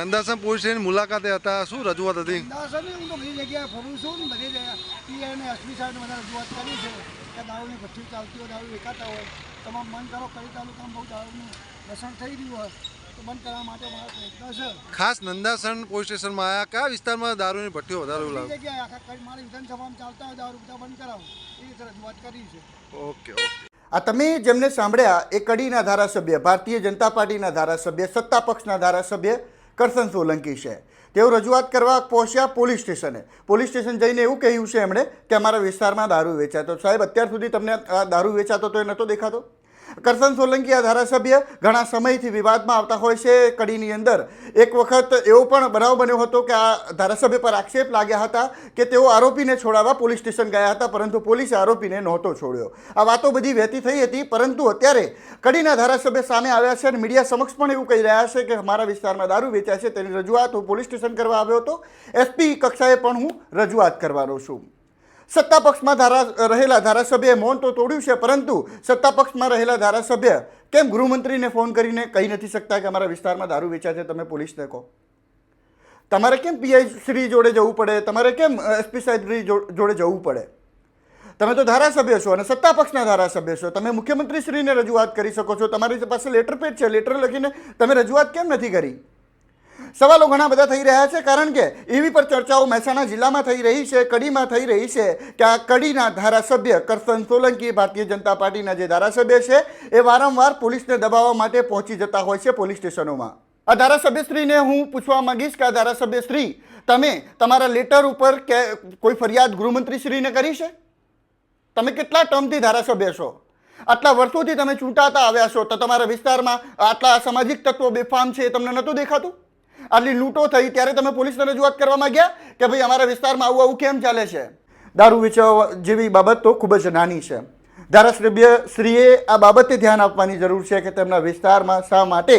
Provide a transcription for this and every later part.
Nandasan police station મુલાકાતે હતા, શું રજૂઆત હતી? નંદાસણ હું તો બધી જગ્યાએ ફરું છું ને બધી જગ્યાએ પીઆઈ અને એસપી સાહેબને બધા રજૂઆત કરી છે કે દારૂની ભઠ્ઠી ચાલતી હોય, દારૂ વેચાતા હોય, તમામ બંધ કરો. કડી તાલુકામાં બહુ દારૂનું લસણ થઈ રહ્યું હોય તો બંધ કરવા માટે મારો પ્રયત્ન છે. ખાસ નંદાસણ પોલીસ સ્ટેશનમાં આવ્યા, કયા વિસ્તારમાં દારૂની ભઠ્ઠીઓ વધારે બધી લાગે? જગ્યાએ આખા મારી વિધાનસભામાં ચાલતા હોય દારૂ બધા બંધ કરાવો એ રીતે રજૂઆત કરી છે. Okay okay. આ તમે જેમને સાંભળ્યા એ કડીના ધારાસભ્ય, ભારતીય જનતા પાર્ટીના ધારાસભ્ય, સત્તા પક્ષના ધારાસભ્ય કરશન સોલંકી છે. તેઓ રજૂઆત કરવા પહોંચ્યા પોલીસ સ્ટેશને. પોલીસ સ્ટેશન જઈને એવું કહ્યું છે એમણે કે અમારા વિસ્તારમાં દારૂ વેચાતો. સાહેબ, અત્યાર સુધી તમને આ દારૂ વેચાતો તો એ નહોતો દેખાતો? કરશન સોલંકી આ ધારાસભ્ય ઘણા સમયથી વિવાદમાં આવતા હોય છે કડીની અંદર. એક વખત એવો પણ બનાવ બન્યો હતો કે આ ધારાસભ્ય પર આક્ષેપ લાગ્યા હતા કે તેઓ આરોપીને છોડાવવા પોલીસ સ્ટેશન ગયા હતા, પરંતુ પોલીસે આરોપીને નહોતો છોડ્યો. આ વાતો બધી વહેતી થઈ હતી, પરંતુ અત્યારે કડીના ધારાસભ્ય સામે આવ્યા છે અને મીડિયા સમક્ષ પણ એવું કહી રહ્યા છે કે અમારા વિસ્તારમાં દારૂ વેચાય છે. તેની રજૂઆત હું પોલીસ સ્ટેશન કરવા આવ્યો હતો. એસપી કક્ષાએ પણ હું રજૂઆત કરવાનો છું. સત્તા પક્ષમાં રહેલા ધારાસભ્યએ મૌન તો તોડ્યું છે, પરંતુ સત્તા પક્ષમાં રહેલા ધારાસભ્ય કેમ ગૃહમંત્રીને ફોન કરીને કહી નથી શકતા કે અમારા વિસ્તારમાં દારૂ વેચાય છે? તમે પોલીસને કહો. તમારે કેમ પીઆઈ શ્રી જોડે જવું પડે? તમારે કેમ એસપી સાહેબ જોડે જવું પડે? તમે તો ધારાસભ્ય છો અને સત્તા પક્ષના ધારાસભ્ય છો. તમે મુખ્યમંત્રીશ્રીને રજૂઆત કરી શકો છો. તમારી પાસે લેટર પેડ છે, લેટર લખીને તમે રજૂઆત કેમ નથી કરી? સવાલો ઘણા બધા થઈ રહ્યા છે, કારણ કે એવી પર ચર્ચાઓ મહેસાણા જિલ્લામાં થઈ રહી છે, કડીમાં થઈ રહી છે કે આ કડીના ધારાસભ્ય કરશન સોલંકી, ભારતીય જનતા પાર્ટીના જે ધારાસભ્ય છે, એ વારંવાર પોલીસને દબાવવા માટે પહોંચી જતા હોય છે પોલીસ સ્ટેશનોમાં. આ ધારાસભ્યશ્રીને હું પૂછવા માંગીશ કે આ ધારાસભ્યશ્રી, તમે તમારા લેટર ઉપર કે કોઈ ફરિયાદ ગૃહમંત્રીશ્રીને કરી છે? તમે કેટલા ટર્મથી ધારાસભ્ય છો? આટલા વર્ષોથી તમે ચૂંટાતા આવ્યા છો, તો તમારા વિસ્તારમાં આટલા અસામાજિક તત્વો બેફામ છે એ તમને નહોતું દેખાતું? આટલી લૂંટો થઈ ત્યારે તમે પોલીસને રજૂઆત કરવા માંગ્યા કે ભાઈ અમારા વિસ્તારમાં આવું કેમ ચાલે છે? દારૂ વેચવા જેવી બાબત તો ખૂબ જ નાની છે. ધારાસભ્યશ્રીએ આ બાબતે ધ્યાન આપવાની જરૂર છે કે તેમના વિસ્તારમાં શા માટે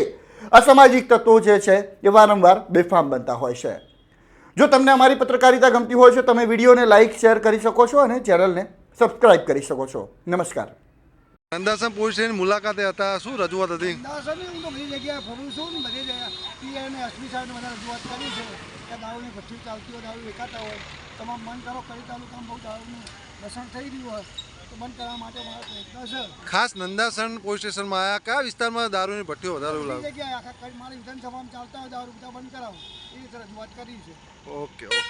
અસામાજિક તત્વો જે છે એ વારંવાર બેફામ બનતા હોય છે. જો તમને અમારી પત્રકારિતા ગમતી હોય છે, તમે વિડીયોને લાઇક, શેર કરી શકો છો અને ચેનલને સબસ્ક્રાઇબ કરી શકો છો. નમસ્કાર. નંદાસણ પોલીસ સ્ટેશન મુલાકાતે હતા, શું રજૂઆત હતી? નંદાસણ હું તો બધી જગ્યાએ ફરું છું ને બધી જગ્યાએ પીઆઈ અને એસપી સાહેબને બધા રજૂઆત કરી છે કે દારૂની ભઠ્ઠી ચાલતી હોય, દારૂ વેચાતા હોય, તમામ બંધ કરો. કડી તાલુકામાં બહુ દારૂનું લસણ થઈ રહ્યું હોય તો બંધ કરવા માટે મારો પ્રયત્ન છે. ખાસ નંદાસણ પોલીસ સ્ટેશનમાં આવ્યા, કયા વિસ્તારમાં દારૂની ભઠ્ઠીઓ વધારે બધી લાગે? જગ્યાએ આખા મારી વિધાનસભામાં ચાલતા હોય દારૂ બધા બંધ કરાવો એ રીતે રજૂઆત કરી છે. Okay okay.